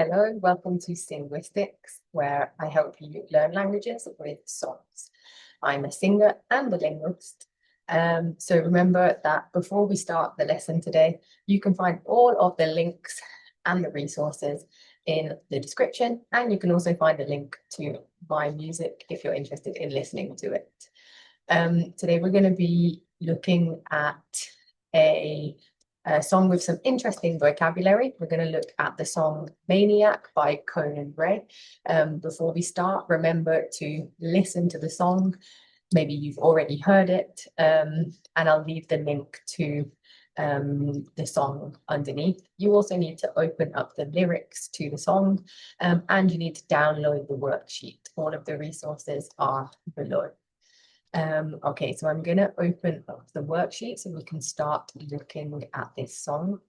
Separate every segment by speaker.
Speaker 1: Hello, welcome to Linguistics, where I help you learn languages with songs. I'm a singer and a linguist. So remember that before we start the lesson today, you can find all of the links and the resources in the description, and you can also find a link to my music if you're interested in listening to it. Today we're going to be looking at a song with some interesting vocabulary. We're going to look at the song Maniac by Conan. Before we start, remember to listen to the song. Maybe you've already heard it, and I'll leave the link to the song underneath. You also need to open up the lyrics to the song, and you need to download the worksheet. All of the resources are below. Okay, so I'm going to open up the worksheet so we can start looking at this song.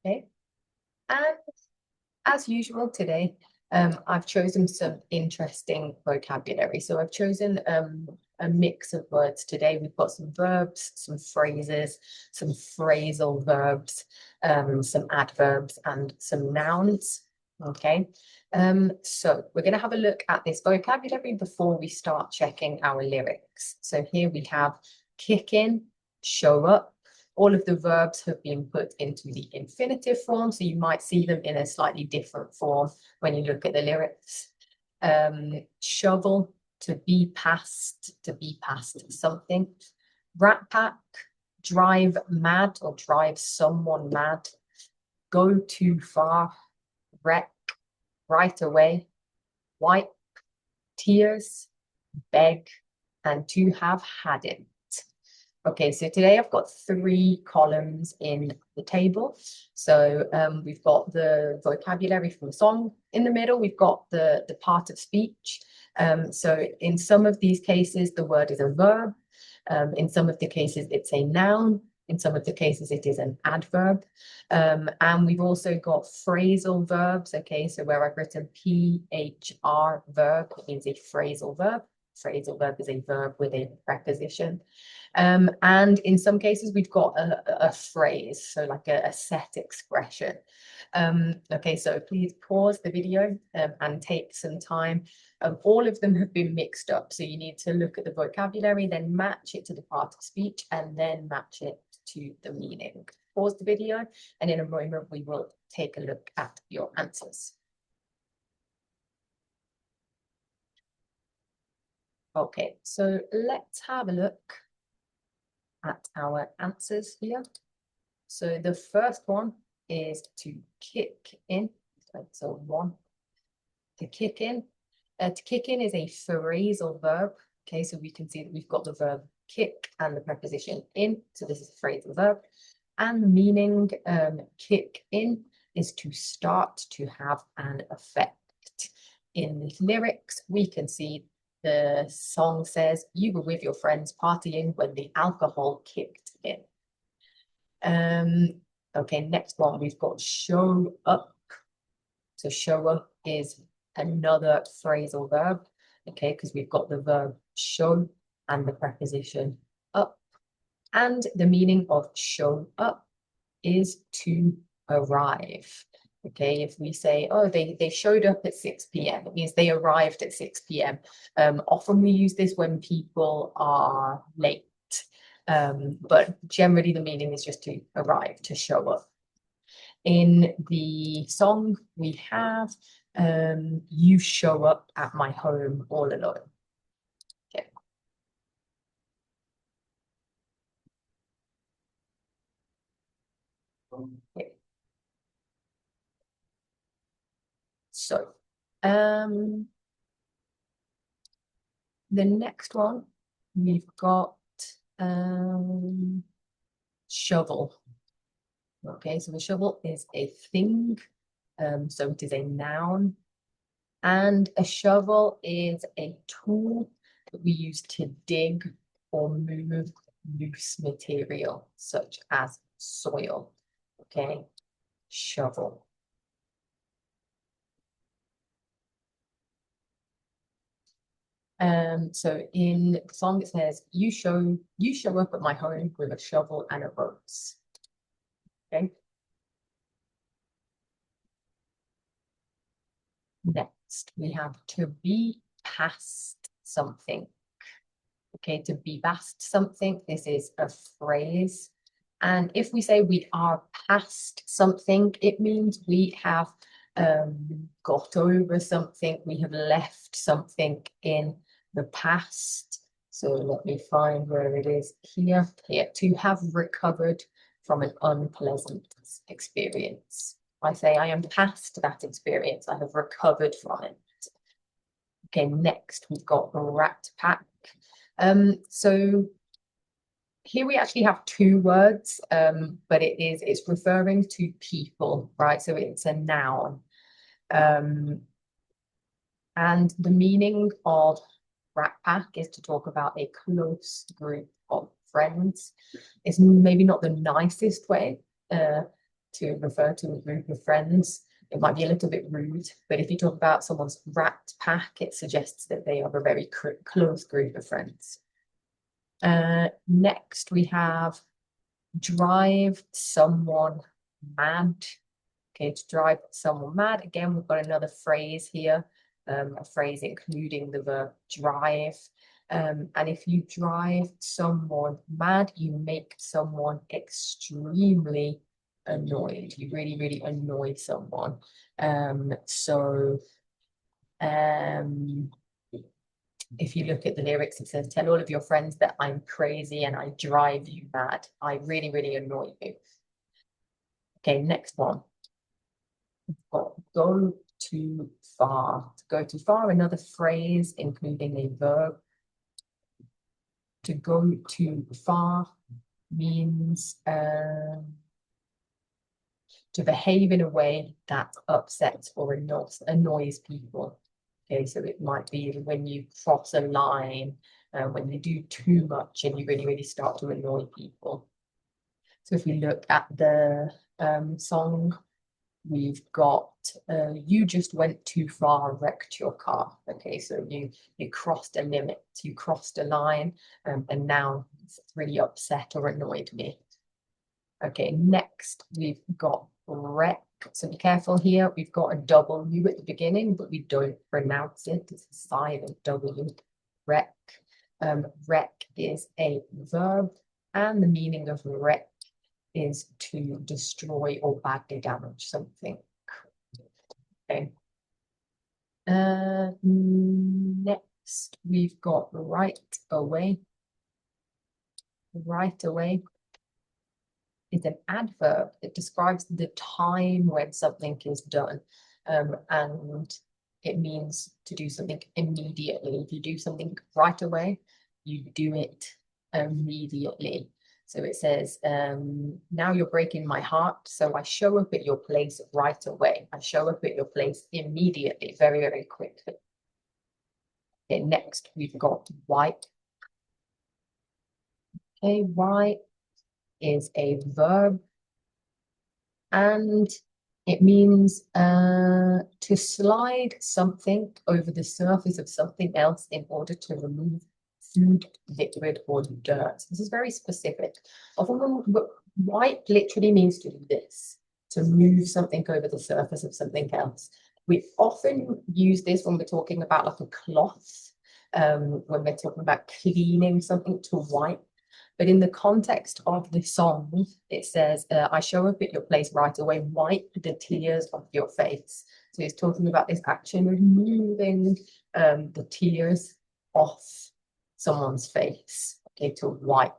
Speaker 1: Okay, and as usual today, I've chosen some interesting vocabulary. So I've chosen a mix of words today. We've got some verbs, some phrases, some phrasal verbs, some adverbs, and some nouns. Okay, so we're going to have a look at this vocabulary before we start checking our lyrics. So here we have kick in, show up. All of the verbs have been put into the infinitive form, so you might see them in a slightly different form when you look at the lyrics. Shovel, to be past something. Rat Pack, drive mad or drive someone mad. Go too far, wreck, right away. Wipe, tears, beg, and to have had it. Okay, so today I've got 3 columns in the table. So we've got the vocabulary from the song. In the middle, we've got the part of speech. So in some of these cases, the word is a verb. In some of the cases, it's a noun. In some of the cases, it is an adverb. And we've also got phrasal verbs. Okay, so where I've written PHR verb, it means a phrasal verb. Phrasal verb is a verb with a preposition. And in some cases, we've got a phrase, so like a set expression. Okay, so please pause the video and take some time. All of them have been mixed up, so you need to look at the vocabulary, then match it to the part of speech, and then match it to the meaning. Pause the video, and in a moment, we will take a look at your answers. Okay, so let's have a look at our answers here. So the first one is to kick in. So 1, to kick in. To kick in is a phrasal verb. Okay, so we can see that we've got the verb kick and the preposition in. So this is a phrasal verb. And the meaning kick in is to start to have an effect. In the lyrics, we can see the song says, you were with your friends partying when the alcohol kicked in. Okay, next one, we've got show up. So show up is another phrasal verb, okay, because we've got the verb show and the preposition up. And the meaning of show up is to arrive. Okay, if we say, oh, they showed up at 6 p.m., it means they arrived at 6 p.m. Often we use this when people are late, but generally the meaning is just to arrive, to show up. In the song, we have you show up at my home all alone. Okay. Okay. So, the next one, we've got shovel. Okay, so the shovel is a thing, so it is a noun. And a shovel is a tool that we use to dig or move loose material, such as soil. Okay, shovel. So in the song it says, you show up at my home with a shovel and a rose. Okay. Next, we have to be past something. Okay, to be past something, this is a phrase. And if we say we are past something, it means we have got over something, we have left something in the past. So let me find where it is here. Here, to have recovered from an unpleasant experience. I say I am past that experience, I have recovered from it. Okay, next we've got rat pack. So here we actually have two words, but it's referring to people, right? So it's a noun. And the meaning of rat pack is to talk about a close group of friends. It's maybe not the nicest way to refer to a group of friends. It might be a little bit rude, but if you talk about someone's rat pack, it suggests that they are a very close group of friends. Next, we have drive someone mad. Okay, to drive someone mad. Again, we've got another phrase here, a phrase including the verb drive. And if you drive someone mad, you make someone extremely annoyed. You really, really annoy someone. If you look at the lyrics, it says, tell all of your friends that I'm crazy and I drive you mad. I really, really annoy you. Okay, next one. Go too far. To go too far, another phrase including a verb. To go too far means to behave in a way that upsets or annoys people. Okay, so it might be when you cross a line, when you do too much and you really, really start to annoy people. So if we look at the song, we've got you just went too far, wrecked your car. Okay, so you crossed a limit, you crossed a line, and now it's really upset or annoyed me. Okay, next we've got wreck. So be careful here. We've got a W at the beginning, but we don't pronounce it. It's a silent W. Wreck. Wreck is a verb, and the meaning of wreck is to destroy or badly damage something. Okay. Next, we've got right away. Right away is an adverb. It describes the time when something is done, and it means to do something immediately. If you do something right away, you do it immediately. So it says, now you're breaking my heart, so I show up at your place right away. I show up at your place immediately, very, very quickly. Okay, next we've got wipe. Okay, wipe is a verb, and it means to slide something over the surface of something else in order to remove food, liquid, or dirt. This is very specific. Often, wipe literally means to do this, to move something over the surface of something else. We often use this when we're talking about like a cloth, when we're talking about cleaning something, to wipe. But in the context of the song, it says, I show up at your place right away, wipe the tears off your face. So it's talking about this action of moving the tears off someone's face. Okay, to wipe.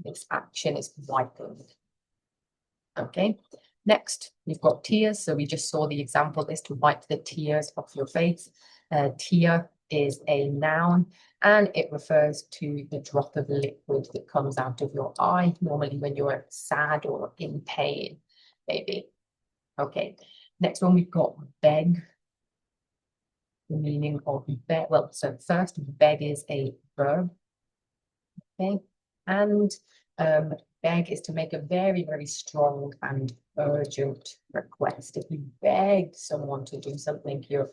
Speaker 1: This action is wiping. Okay, next we've got tears. So we just saw the example is to wipe the tears off your face. Tear is a noun, and it refers to the drop of liquid that comes out of your eye, normally when you're sad or in pain, maybe. Okay, next one we've got beg. The meaning of beg, well, so first, beg is a verb. Okay, and beg is to make a very, very strong and urgent request. If you beg someone to do something, you're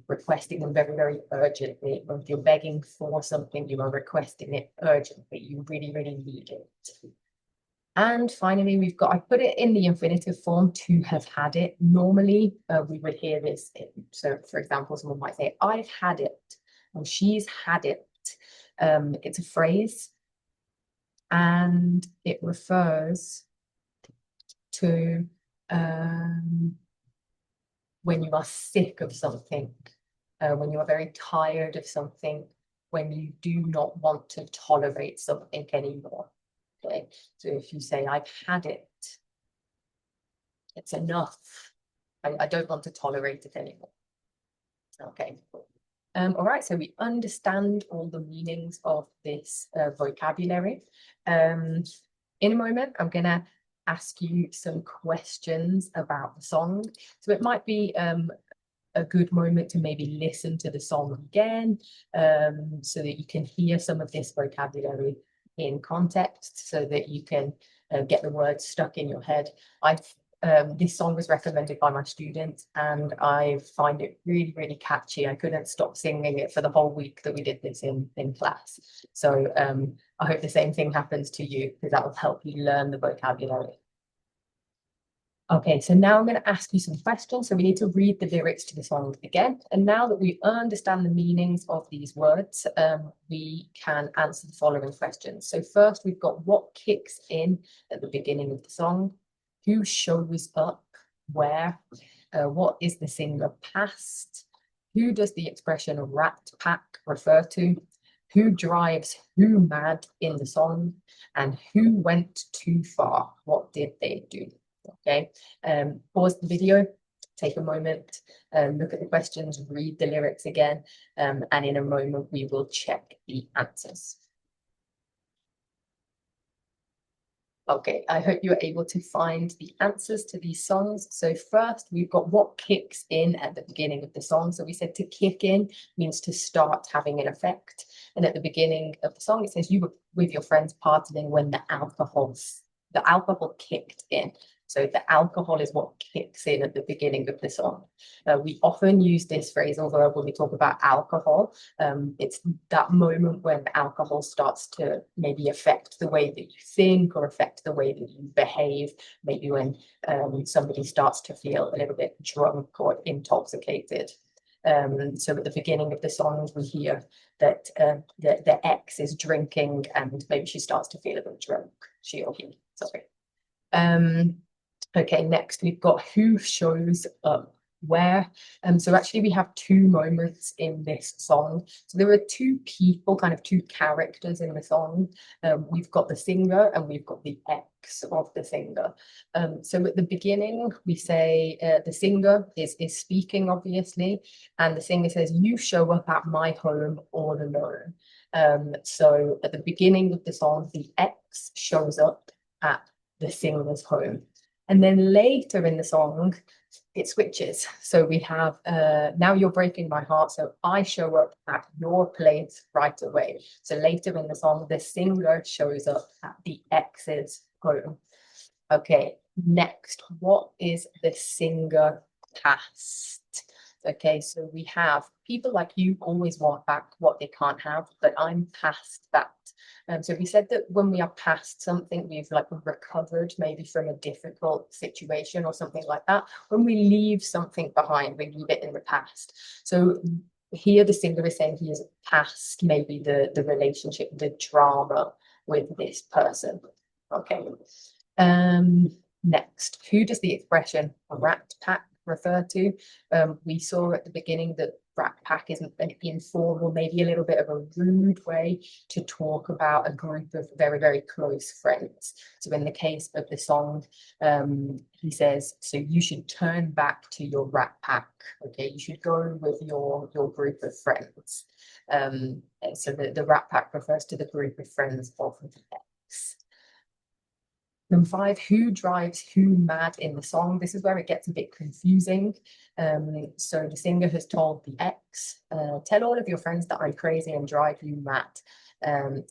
Speaker 1: requesting them very, very urgently. Or if you're begging for something, you are requesting it urgently. You really, really need it. And finally, I put it in the infinitive form, to have had it. Normally, we would hear this. So, for example, someone might say, I've had it, or she's had it. It's a phrase, and it refers to when you are sick of something, when you are very tired of something, when you do not want to tolerate something anymore. Okay, so if you say, I've had it, it's enough. I don't want to tolerate it anymore. Okay. All right, so we understand all the meanings of this vocabulary. In a moment, I'm going to ask you some questions about the song. So it might be a good moment to maybe listen to the song again, so that you can hear some of this vocabulary in context, so that you can get the words stuck in your head. This song was recommended by my students, and I find it really, really catchy. I couldn't stop singing it for the whole week that we did this in class. So I hope the same thing happens to you, because that will help you learn the vocabulary. Okay, so now I'm going to ask you some questions. So we need to read the lyrics to the song again. And now that we understand the meanings of these words, we can answer the following questions. So first, we've got what kicks in at the beginning of the song, who shows up, where, what is the singer past, who does the expression rat pack refer to, who drives who mad in the song, and who went too far, what did they do? Okay, pause the video, take a moment, look at the questions, read the lyrics again, and in a moment we will check the answers. Okay, I hope you're able to find the answers to these songs. So first, we've got what kicks in at the beginning of the song. So we said to kick in means to start having an effect. And at the beginning of the song, it says you were with your friends partying when the alcohol kicked in. So the alcohol is what kicks in at the beginning of the song. We often use this phrasal verb when we talk about alcohol. It's that moment when alcohol starts to maybe affect the way that you think or affect the way that you behave. Maybe when somebody starts to feel a little bit drunk or intoxicated. So at the beginning of the song, we hear that the ex is drinking and maybe she starts to feel a bit drunk. She or he, sorry. Okay, next we've got who shows up where. So actually we have two moments in this song. So there are two people, kind of two characters in the song. We've got the singer and we've got the ex of the singer. So at the beginning we say the singer is speaking, obviously, and the singer says, you show up at my home all alone. So at the beginning of the song, the ex shows up at the singer's home. And then later in the song, it switches. So we have, now you're breaking my heart, so I show up at your place right away. So later in the song, the singer shows up at the ex's home. Okay, next, what is the singer past? Okay, so we have people like you always want back what they can't have, but I'm past that. So we said that when we are past something, we've like recovered maybe from a difficult situation or something like that. When we leave something behind, we leave it in the past. So here the singer is saying he is past maybe the relationship, the drama with this person. Okay. Next, who does the expression rat pack refer to? We saw at the beginning that rat pack isn't an informal, maybe a little bit of a rude way to talk about a group of very, very close friends. So in the case of the song, he says, so you should turn back to your rat pack. Okay, you should go with your group of friends. So the rat pack refers to the group of friends of the ex. Number 5, who drives who mad in the song? This is where it gets a bit confusing. So the singer has told the ex, tell all of your friends that I'm crazy and drive you mad.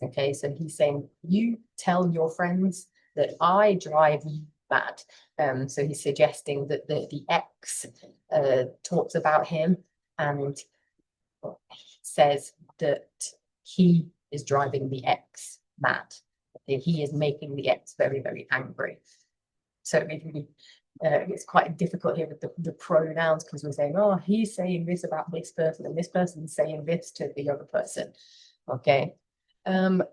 Speaker 1: Okay, so he's saying, you tell your friends that I drive you mad. So he's suggesting that the ex talks about him and says that he is driving the X mad. He is making the X very, very angry. So it's quite difficult here with the pronouns, because we're saying, oh, he's saying this about this person and this person's saying this to the other person. Okay. And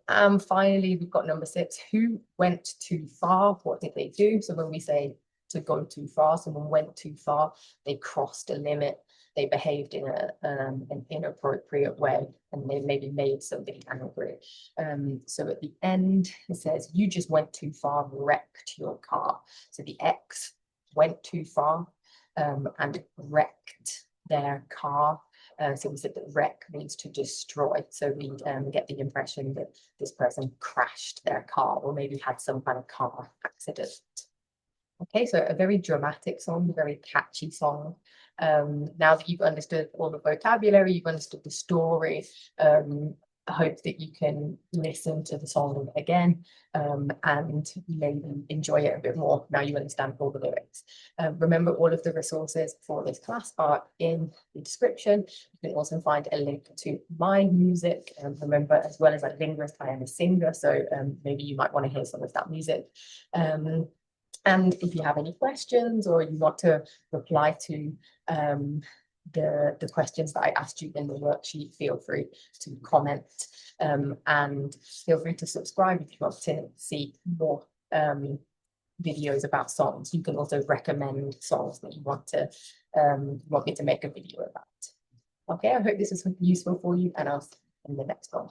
Speaker 1: finally, we've got number 6. Who went too far? What did they do? So when we say to go too far, someone went too far, they crossed a limit, they behaved in an inappropriate way, and they maybe made somebody angry. So at the end, it says, you just went too far, wrecked your car. So the X went too far and wrecked their car. So we said that wreck means to destroy. So we get the impression that this person crashed their car, or maybe had some kind of car accident. Okay, so a very dramatic song, a very catchy song. Now that you've understood all the vocabulary, you've understood the story, I hope that you can listen to the song again and maybe enjoy it a bit more now you understand all the lyrics. Remember, all of the resources for this class are in the description. You can also find a link to my music. Remember, as well as a linguist, I am a singer, so maybe you might want to hear some of that music. And if you have any questions, or you want to reply to the questions that I asked you in the worksheet, feel free to comment, and feel free to subscribe if you want to see more videos about songs. You can also recommend songs that you want me to make a video about. Okay, I hope this was useful for you, and I'll see you in the next one.